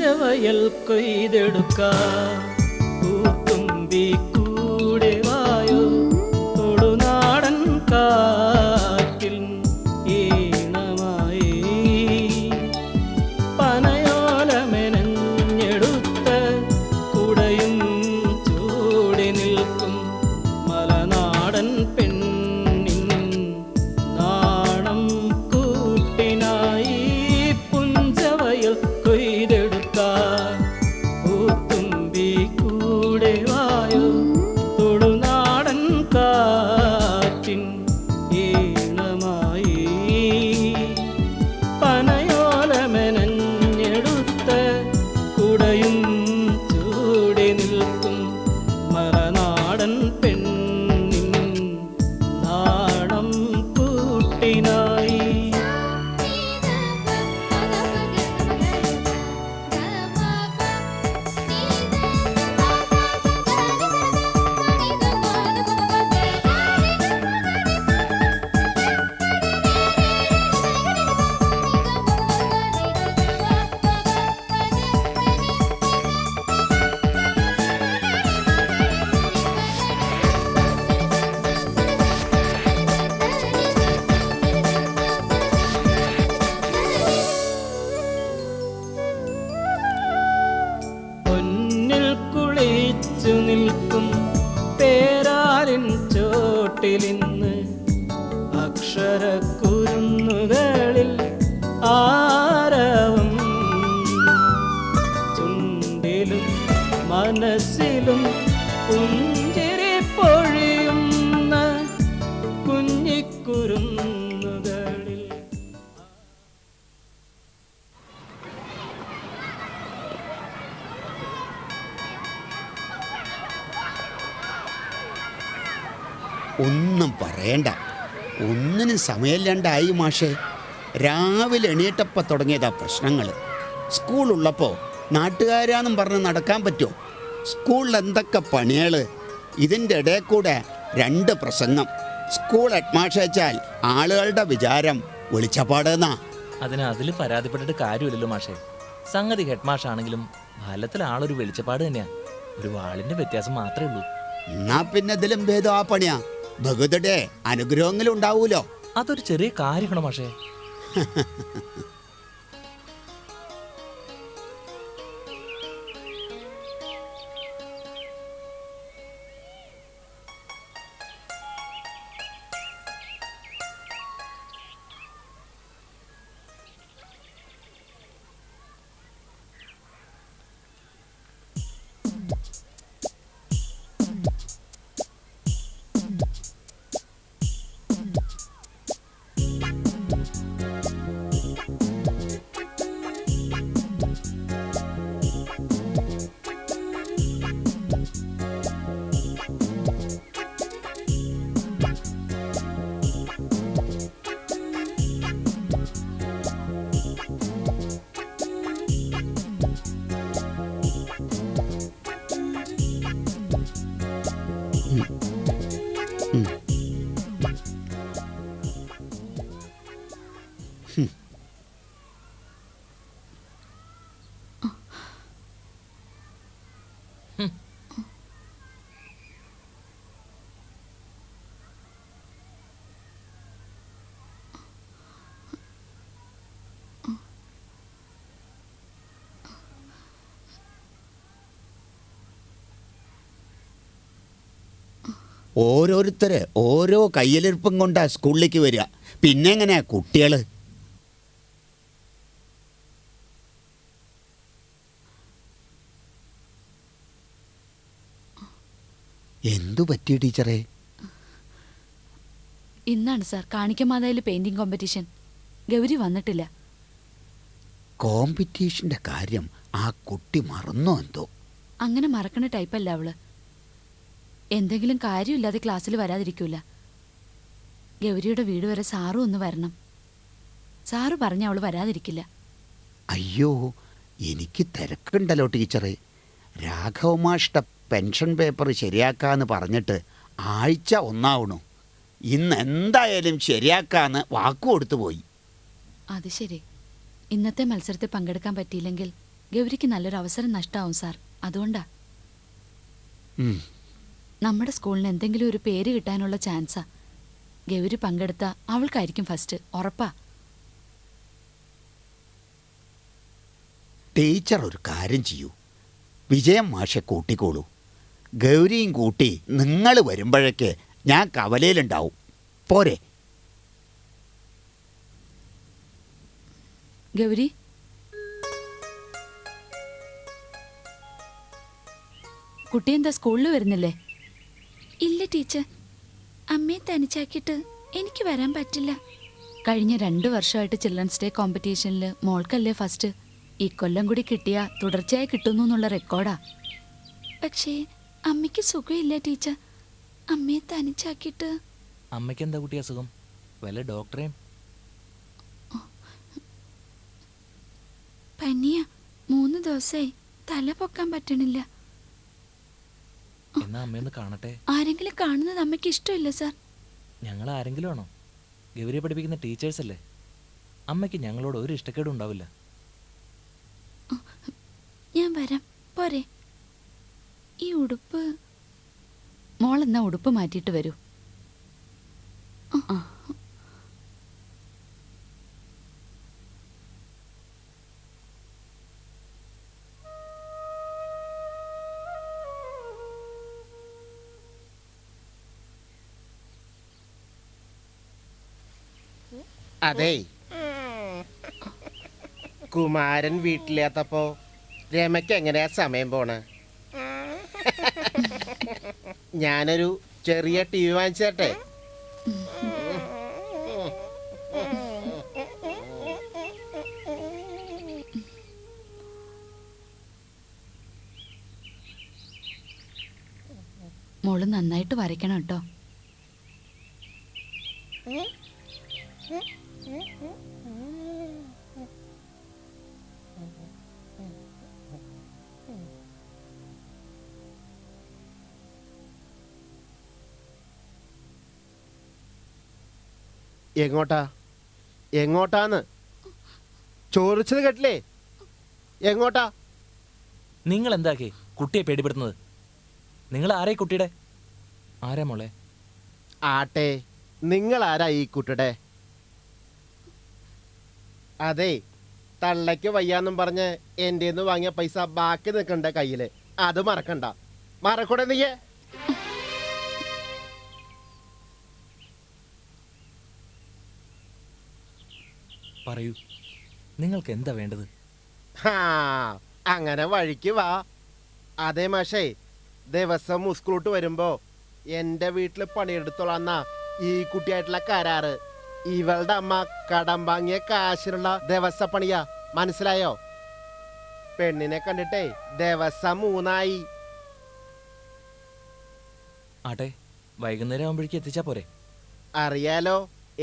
പുഞ്ചവയൽ കൊയ്തെടുക്കാം പൂത്തുമ്പി കൂടെ വായോ തൊടുനാടൻ കാറ്റിൽ ഈണമായി പനയോല മെനഞ്ഞെടുത്ത കുടയും ചൂടി നിൽക്കും മലനാടൻ പെണ്ണിൻ നാണം കൂട്ടിനായി പുഞ്ചവയൽ കൊയ്തെടുക്കാൻ പൂത്തുമ്പി കൂടെ വായോ തൊടുനാടൻ കാറ്റിൻ ഈണമായി പനയോല മെനഞ്ഞെടുത്ത കുടയും ചൂടി നിൽക്കും മലനാടൻ പെണ്ണിൻ നാണം കൂട്ടിനായി. പൊന്നിൽ കുളിച്ചു നിൽക്കും പേരാലിൻ ചോട്ടിലിന്ന് അക്ഷരക്കുരുന്നുകളിൽ ആരവം ചുണ്ടിലും മനസ്സിലും പുഞ്ചിരി പൊഴിയുന്ന കുഞ്ഞിക്കുരുന്നുകളിൽ. ഒന്നും പറയണ്ട, ഒന്നിനും സമയമില്ലാണ്ടായി മാഷേ. രാവിലെ എണീറ്റപ്പം തുടങ്ങിയതാ പ്രശ്നങ്ങൾ. സ്കൂളുള്ളപ്പോൾ നാട്ടുകാരാന്നും പറഞ്ഞ് നടക്കാൻ പറ്റുമോ? സ്കൂളിൽ എന്തൊക്കെ പണികൾ! ഇതിൻ്റെ ഇടയിൽ കൂടെ 2 പ്രസംഗം. സ്കൂൾ ഹെഡ്മാഷ് വെച്ചാൽ ആളുകളുടെ വിചാരം വെളിച്ചപ്പാടെന്നാ. അതിൽ പരാതിപ്പെട്ടിട്ട് കാര്യമില്ലല്ലോ മാഷേ. സംഗതി ഹെഡ്മാഷാണെങ്കിലും ഫലത്തിൽ ആളൊരു വെളിച്ചപ്പാട് തന്നെയാ. ഒരു വാളിന്റെ വ്യത്യാസം മാത്രമേ ഉള്ളൂ. എന്നാ പിന്നെ ഇതിലും ഭേദം ആ പണിയാ. ഭഗവതിയുടെ അനുഗ്രഹങ്ങളും ഉണ്ടാവൂലോ. അതൊരു ചെറിയ കാര്യമാണ് മാഷേ. ഓരോരുത്തര് ഓരോ കയ്യിലിരിപ്പും കൊണ്ടാ സ്കൂളിലേക്ക് വരിക. പിന്നെ എങ്ങനെയാ കുട്ടികൾ? എന്തു പറ്റി ടീച്ചറേ? ഇന്നാണ് സാർ കാണിക്കമാതായിൽ പെയിന്റിംഗ് കോമ്പറ്റീഷൻ. ഗൗരി വന്നിട്ടില്ല. കോമ്പറ്റീഷന്റെ കാര്യം ആ കുട്ടി മറന്നോ എന്തോ? അങ്ങനെ മറക്കണ ടൈപ്പല്ല അവള്. എന്തെങ്കിലും കാര്യമില്ലാതെ ക്ലാസ്സിൽ വരാതിരിക്കൂല. ഗൗരിയുടെ വീട് വരെ സാറും ഒന്ന് വരണം. സാറ് പറഞ്ഞ അവള് വരാതിരിക്കില്ല. അയ്യോ, എനിക്ക് തിരക്കുണ്ടല്ലോ ടീച്ചറെ. രാഘവമാഷ്ട പെൻഷൻ പേപ്പർ ശരിയാക്കാന്ന് പറഞ്ഞിട്ട് ആഴ്ച 1 ഇന്ന് എന്തായാലും ശരിയാക്കാന്ന് വാക്കു കൊടുത്തു പോയി. അത് ശരി. ഇന്നത്തെ മത്സരത്തിൽ പങ്കെടുക്കാൻ പറ്റിയില്ലെങ്കിൽ ഗൗരിക്ക് നല്ലൊരു അവസരം നഷ്ടാവും സാർ. അതുകൊണ്ടാ. നമ്മുടെ സ്കൂളിന് എന്തെങ്കിലും ഒരു പേര് കിട്ടാനുള്ള ചാൻസാ. ഗൗരി പങ്കെടുത്ത അവൾക്കായിരിക്കും ഫസ്റ്റ്, ഉറപ്പാ. ടീച്ചർ ഒരു കാര്യം ചെയ്യൂ, വിജയം മാഷെ കൂട്ടിക്കോളൂ. ഗൗരിയും കൂട്ടി നിങ്ങൾ വരുമ്പോഴേക്ക് ഞാൻ കവലയിലുണ്ടാവും. പോരെ? ഗൗരി, കുട്ടി എന്താ സ്കൂളിൽ വരുന്നില്ലേ? ഇല്ല ടീച്ചർ, അമ്മയെ തനിച്ചാക്കിയിട്ട് എനിക്ക് വരാൻ പറ്റില്ല. കഴിഞ്ഞ 2 വർഷമായിട്ട് ചിൽഡ്രൻസ് ഡേ കോമ്പറ്റീഷനിൽ മോൾക്കല്ലേ ഫസ്റ്റ്. ഈ കൊല്ലം കൂടി കിട്ടിയാ തുടർച്ചയായി കിട്ടുന്നു എന്നുള്ള റെക്കോർഡാ. പക്ഷേ അമ്മയ്ക്ക് സുഖമില്ല ടീച്ചർ. അമ്മയെ തനിച്ചാക്കിയിട്ട്. അമ്മയ്ക്ക് എന്താ കുട്ടി അസുഖം? വല്ല ഡോക്ടറേയും? പനിയാ, 3 ദിവസമായി. തല പൊക്കാൻ പറ്റണില്ല. എന്നാ അമ്മയൊന്ന് കാണട്ടെ. ആരെങ്കിലും കാണുന്നത് അമ്മയ്ക്ക് ഇഷ്ടമില്ല സാർ. ഞങ്ങൾ ആരെങ്കിലും ആണോ? ഗൗരിയെ പഠിപ്പിക്കുന്ന ടീച്ചേഴ്സ് അല്ലേ. അമ്മയ്ക്ക് ഞങ്ങളോട് ഒരു ഇഷ്ടക്കേടും ഉണ്ടാവില്ല. ഞാൻ വരാം, പോരെ? ഈ ഉടുപ്പ്. മോളെന്നാ ഉടുപ്പ് മാറ്റിയിട്ട് വരൂ. അതെ, കുമാരൻ വീട്ടിലേത്തപ്പോ രമയ്ക്ക് എങ്ങനെയാ സമയം പോണ? ഞാനൊരു ചെറിയ TV വാങ്ങിച്ചേട്ടെ? മോള് നന്നായിട്ട് വരയ്ക്കണം കേട്ടോ. എങ്ങോട്ടാ? എങ്ങോട്ടാന്ന് ചോദിച്ചത് കേട്ടില്ലേ? എങ്ങോട്ടാ? നിങ്ങൾ എന്താക്കി കുട്ടിയെ പേടിപ്പെടുത്തുന്നത്? നിങ്ങൾ ആരാ ഈ കുട്ടിയുടെ? ആരാ മോളെ? ആട്ടെ, നിങ്ങൾ ആരാ ഈ കുട്ടിയുടെ? അതെ, തള്ളയ്ക്ക് വയ്യാന്നും പറഞ്ഞ് എൻ്റെ വാങ്ങിയ പൈസ ബാക്കി നിൽക്കണ്ട കയ്യില്. അത് മറക്കണ്ട. മറക്കൂടെ നീയെ? പറയൂ, നിങ്ങൾക്ക് എന്താ വേണ്ടത്? അങ്ങനെ വഴിക്ക് വാ. അതേ മാഷേ, ദിവസം സ്കൂളിട്ട് വരുമ്പോ എൻ്റെ വീട്ടിൽ പണിയെടുത്തോളാന്ന ഈ കുട്ടിയായിട്ടുള്ള കരാറ്. ഇവളുടെ അമ്മ കടം വാങ്ങിയ കാശിനുള്ള ദിവസ പണിയാ, മനസ്സിലായോ? പെണ്ണിനെ കണ്ടിട്ടേ ദിവസം 3 ആട്ടെ, വൈകുന്നേരം ആകുമ്പോഴേക്കും എത്തിച്ചാ പോരെ? അറിയാലോ,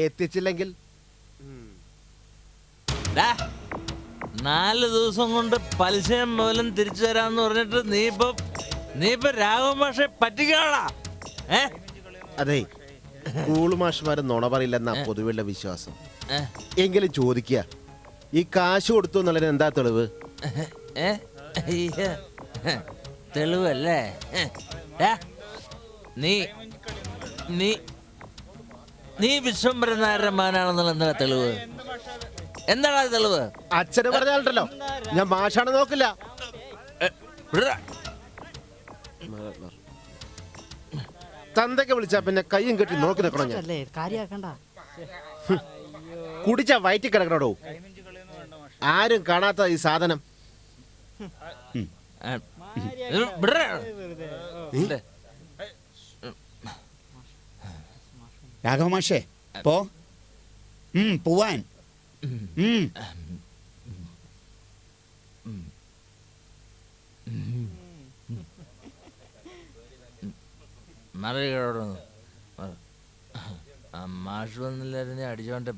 എത്തിച്ചില്ലെങ്കിൽ 4 ദിവസം കൊണ്ട് പലിശയും മുതലും തിരിച്ചു തരാന്ന് പറഞ്ഞിട്ട് നീ ഇപ്പൊ രാഘവ മാഷെ പറ്റിക്കാളാ. അതെ, സ്കൂൾ മാഷ്മാര് നുണ പറയില്ലെന്നാ പൊതുവെയുള്ള വിശ്വാസം. എങ്കിലും ചോദിക്കുക, ഈ കാശ് കൊടുത്തു എന്നുള്ളതിന് എന്താ തെളിവ്? തെളിവല്ലേ? നീ നീ നീ വിശ്വംഭരൻ നായരുടെ മകനാണെന്നുള്ള എന്താ തെളിവ്? എന്താണ് തെളിവ്? അച്ഛന് പറഞ്ഞാലോ ഞാൻ മാഷാണ് നോക്കില്ല. തന്തയ്ക്ക് വിളിച്ചാ പിന്നെ കയ്യും കെട്ടി നോക്കി നിൽക്കണം. ഞാൻ കുടിച്ച വയറ്റി കിടക്കണോ? ആരും കാണാത്ത ഈ സാധനം. രാഘവ മാഷേ, പോവാൻ. മാഷ് വന്നില്ലായിരുന്നു അടിച്ചോണ്ട്.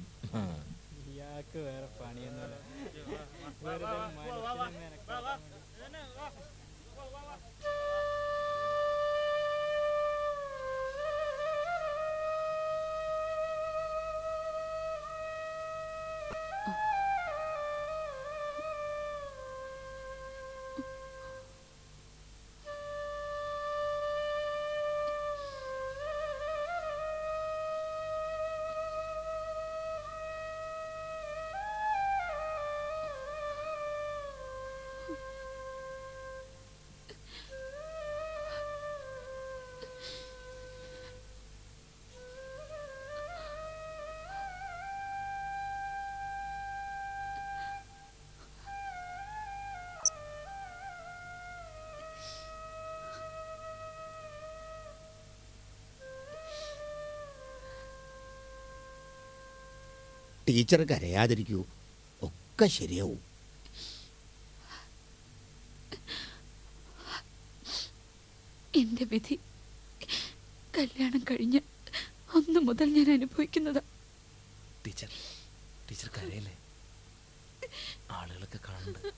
ടീച്ചർ കരയാതിരിക്കൂ, ഒക്കെ ശരിയാവും. എന്റെ വിധി കല്യാണം കഴിഞ്ഞ് അന്ന് മുതൽ ഞാൻ അനുഭവിക്കുന്നതാ. ടീച്ചർ ടീച്ചർ കരയല്ലേ, ആളുകളൊക്കെ കാണുന്നുണ്ട്.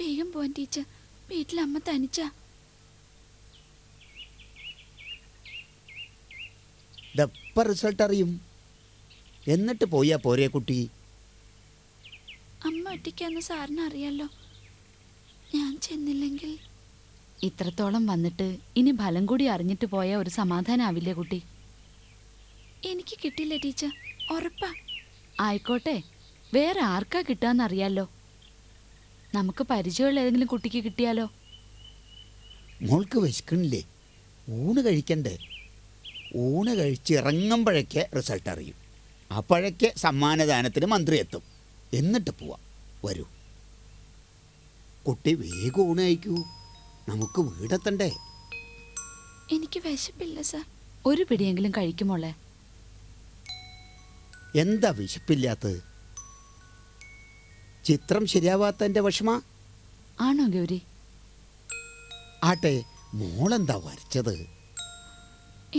വേഗം പോവാൻ ടീച്ചർ, വീട്ടിൽ അമ്മ തനിച്ചാ. ഇതപ്പം റിസൾട്ട് അറിയും, എന്നിട്ട് പോയാ പോരേ കുട്ടി. അമ്മ ഒറ്റയ്ക്കാന്ന് സാറിന് അറിയാലോ, ഞാൻ ചെന്നില്ലെങ്കിൽ. ഇത്രത്തോളം വന്നിട്ട് ഇനി ഫലം കൂടി അറിഞ്ഞിട്ട് പോയാൽ ഒരു സമാധാനാവില്ലേ കുട്ടി? എനിക്ക് കിട്ടില്ല ടീച്ചർ, ഉറപ്പാ. ആയിക്കോട്ടെ, വേറെ ആർക്കാ കിട്ടാന്നറിയാലോ. നമുക്ക് പരിചയമുള്ള ഏതെങ്കിലും കുട്ടിക്ക് കിട്ടിയാലോ? മോൾക്ക് വിശക്കണില്ലേ? ഊണ് കഴിക്കണ്ടേ? ഊണ് കഴിച്ച് ഇറങ്ങുമ്പോഴേക്ക് റിസൾട്ട് അറിയും. അപ്പോഴേക്ക് സമ്മാനദാനത്തിന് മന്ത്രി എത്തും. എന്നിട്ട് പോവാം. വരൂ കുട്ടി, വേഗം ഊണ് കഴിക്കൂ, നമുക്ക് വീടെത്തണ്ടേ. എനിക്ക് വിശപ്പില്ല സാർ. ഒരു പിടിയെങ്കിലും കഴിക്കുമോളെ. എന്താ വിശപ്പില്ലാത്തത്? ചിത്രം ശരിയാവാത്തതിൻ്റെ വിഷമാ? ആണോ ഗൗരി? ആട്ടെ, മോളെന്താ വരച്ചത്?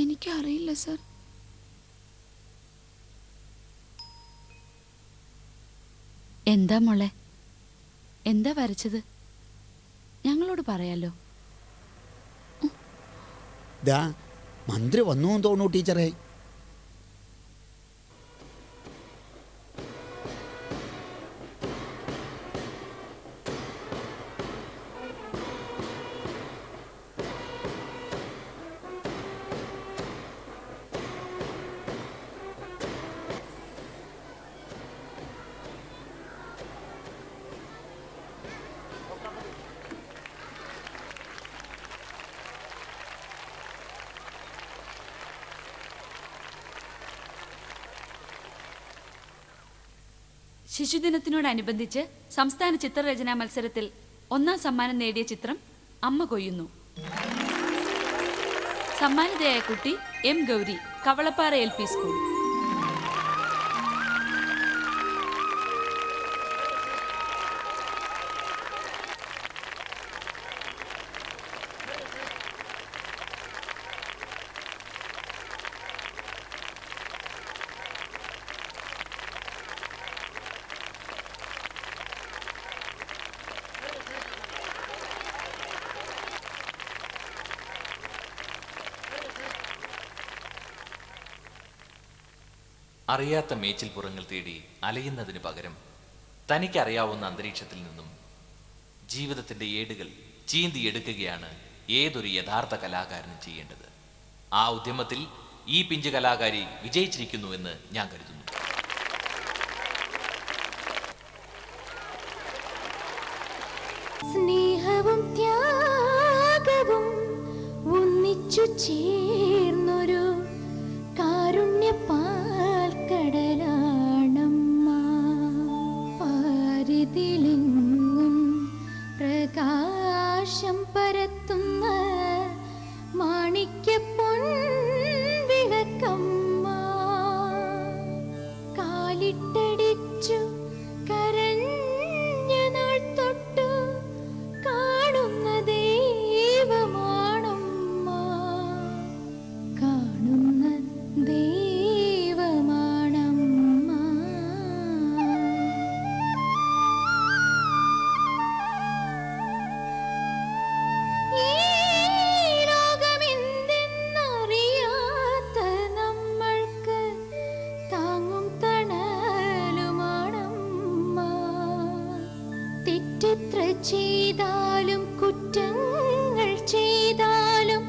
എനിക്കറിയില്ല സാർ. എന്താ മോളെ, എന്താ വരച്ചത്? ഞങ്ങളോട് പറയാലോ. ദാ മന്ത്രി വന്നു തോന്നൂ ടീച്ചറെ. ശിശുദിനത്തിനോടനുബന്ധിച്ച് സംസ്ഥാന ചിത്രരചനാ മത്സരത്തിൽ 1ാം സമ്മാനം നേടിയ ചിത്രം അമ്മ കൊയ്യുന്നു. സമ്മാനിതയായ കുട്ടി M Gauri, Kavalappara LP school. അറിയാത്ത മേച്ചിൽപ്പുറങ്ങൾ തേടി അലയുന്നതിന് പകരം തനിക്കറിയാവുന്ന അന്തരീക്ഷത്തിൽ നിന്നും ജീവിതത്തിന്റെ ഏടുകൾ ചീന്തിയെടുക്കുകയാണ് ഏതൊരു യഥാർത്ഥ കലാകാരനും ചെയ്യേണ്ടത്. ആ ഉദ്യമത്തിൽ ഈ പിഞ്ചു കലാകാരി വിജയിച്ചിരിക്കുന്നുവെന്ന് ഞാൻ കരുതുന്നു. സ്നേഹവും ത്യാഗവും ഒന്നിച്ചു ചേർന്നൊരു കാരുണ്യ പാൽക്കടലാണമ്മ. പാരിതിലെങ്ങും പ്രകാശം പരത്തുന്ന മാണിക്യ പൊൻവിളക്കമ്മ. കാലിട്ടടിച്ചു കരഞ്ഞ നാൾ തൊട്ടു കാണുന്ന ദൈവമാണമ്മ. കാണുന്ന ദൈവമാണമ്മ. ഈ ലോകമെന്തെന്നറിയാത്ത നമ്മൾക്ക് താങ്ങും തണലുമാണമ്മ. തെറ്റെത്ര ചെയ്താലും കുറ്റങ്ങൾ ചെയ്താലും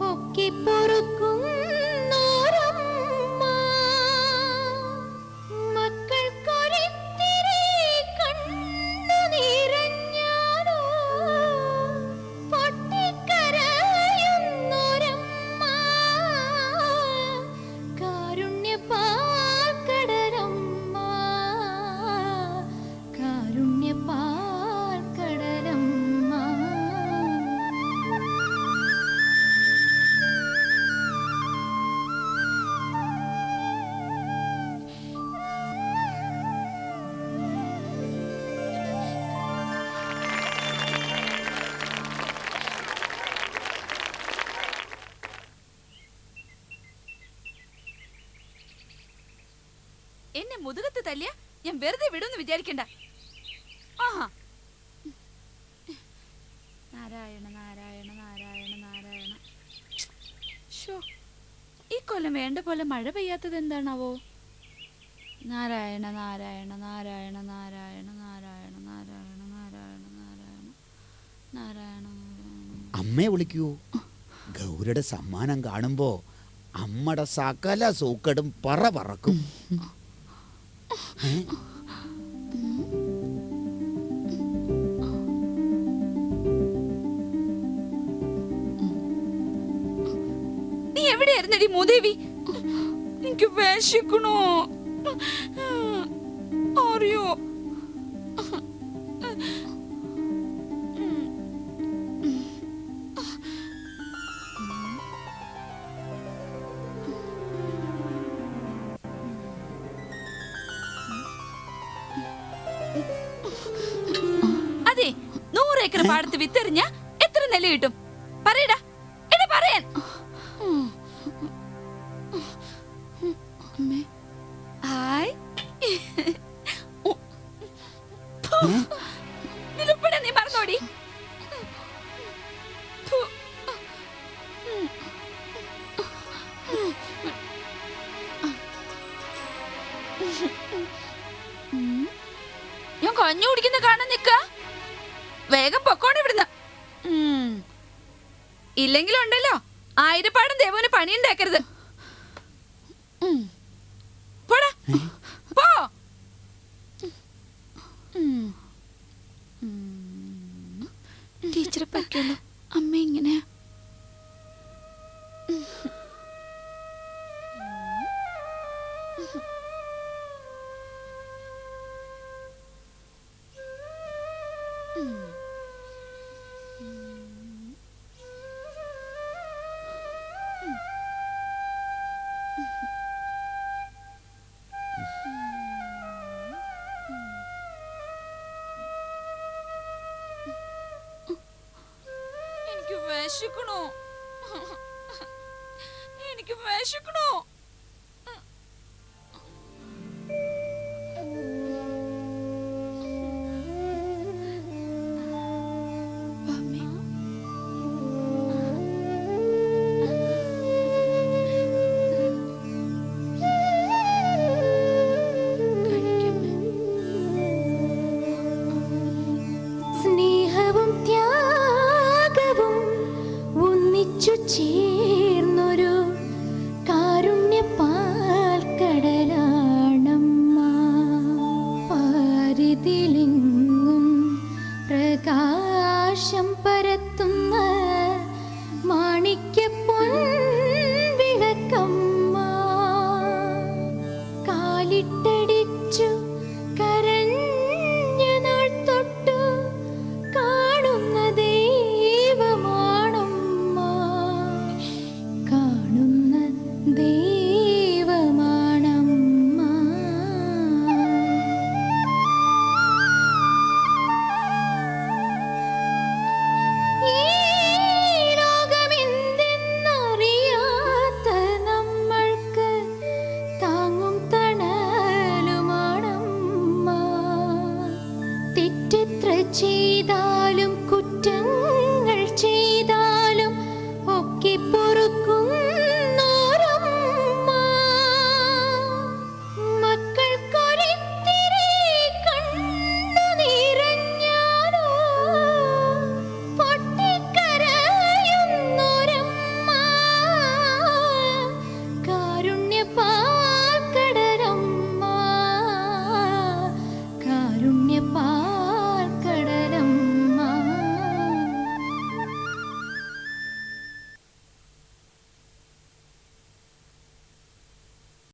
ഒക്കെ പൊറുക്കുന്നോരമ്മ. മക്കൾക്കൊരിത്തിരി കണ്ണുനീരഞ്ഞാലോ പൊട്ടിക്കരയുന്നോരമ്മ. കാരുണ്യപാൽക്കടലമ്മ. കാരുണ്യപാൽക്കടലമ്മ. എന്നെ മുതുകത്ത് തല്ലിയ ഞാൻ വെറുതെ വിടുമെന്ന് വിചാരിക്കണ്ട. ആഹാ. നാരായണ നാരായണ നാരായണ നാരായണ. ശോ, ഈ കൊല്ലം വേണ്ട പോലെ മഴ പെയ്യാത്തത് എന്താണാവോ? നാരായണ നാരായണ നാരായണ നാരായണ നാരായണ നാരായണ നാരായണ നാരായണ നാരായണ. അമ്മയെ വിളിക്കൂ. ഗൗരിയുടെ സമ്മാനം കാണുമ്പോ അമ്മയുടെ സകല സൂക്കടും പറക്കും. നീ എവിടെയായിരുന്നടി മൂദേവി? എനിക്ക് വിശക്കണോ അറിയോ? അതെ, 100 ഏക്കർ പാടത്ത് വിത്തെറിഞ്ഞ എത്ര നെല്ല് കിട്ടും? പറയടാ, എടാ പറയാൻ. ഹായ്, നിലപ്പടെ നീ മറന്നോടി. ഞാൻ കഞ്ഞു കുടിക്കുന്ന കാണാൻ നിക്ക. വേഗം പൊക്കോണം ഇവിടുന്ന്. ഇല്ലെങ്കിലും ഉണ്ടല്ലോ, ആയിരപ്പാടും ദേവന് പണിയുണ്ടാക്കരുത്. പോടാ, പോ. ടീച്ചറെ പറ്റുള്ളൂ. അമ്മ ഇങ്ങനെ എനിക്ക് വിശക്കണോ? എനിക്ക് വിശക്കണോ? തെറ്റെത്ര ചെയ്താലും കുറ്റങ്ങൾ ചെയ്യും